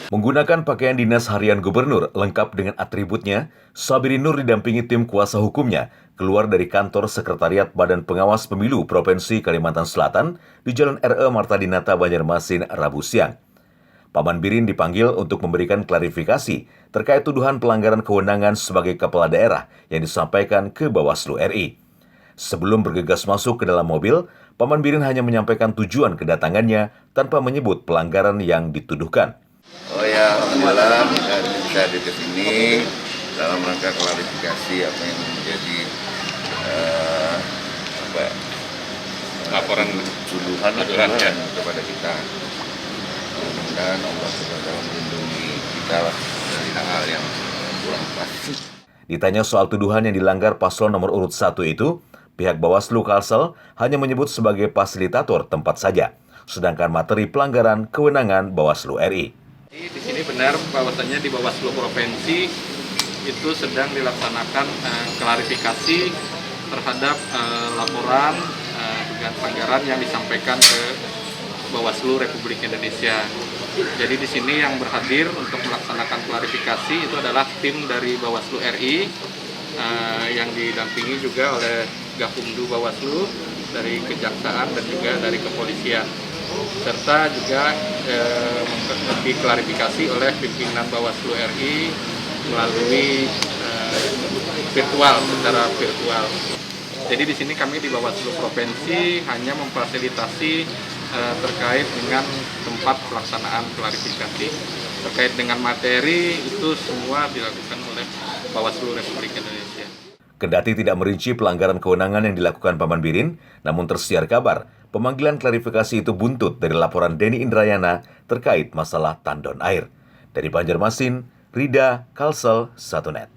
Menggunakan pakaian dinas harian gubernur lengkap dengan atributnya, Sabirin Nur didampingi tim kuasa hukumnya keluar dari kantor Sekretariat Badan Pengawas Pemilu Provinsi Kalimantan Selatan di Jalan R.E. Marta Dinata, Banjarmasin, Rabu siang. Paman Birin dipanggil untuk memberikan klarifikasi terkait tuduhan pelanggaran kewenangan sebagai kepala daerah yang disampaikan ke Bawaslu RI. Sebelum bergegas masuk ke dalam mobil, Paman Birin hanya menyampaikan tujuan kedatangannya tanpa menyebut pelanggaran yang dituduhkan. Oh ya, alhamdulillah bisa hadir ke sini dalam rangka klarifikasi apa yang menjadi laporan tuduhan ya. kepada kita. Mudah-mudahan Allah SWT melindungi kita dari hal yang kurang pas. Ditanya soal tuduhan yang dilanggar paslon nomor urut 1 itu, pihak Bawaslu Kalsel hanya menyebut sebagai fasilitator tempat saja, sedangkan materi pelanggaran kewenangan Bawaslu RI. Di sini benar bahwasannya di Bawaslu Provinsi itu sedang dilaksanakan klarifikasi terhadap laporan dugaan pelanggaran yang disampaikan ke Bawaslu Republik Indonesia. Jadi di sini yang berhadir untuk melaksanakan klarifikasi itu adalah tim dari Bawaslu RI yang didampingi juga oleh Gakumdu Bawaslu dari Kejaksaan dan juga dari Kepolisian, serta juga diklarifikasi oleh pimpinan Bawaslu RI melalui secara virtual. Jadi di sini kami di Bawaslu Provinsi hanya memfasilitasi terkait dengan tempat pelaksanaan klarifikasi. Terkait dengan materi itu semua dilakukan oleh Bawaslu Republik Indonesia. Kendati tidak merinci pelanggaran kewenangan yang dilakukan Paman Birin, namun tersiar kabar pemanggilan klarifikasi itu buntut dari laporan Denny Indrayana terkait masalah tandon air. Dari Banjarmasin, Rida, Kalsel, 1net.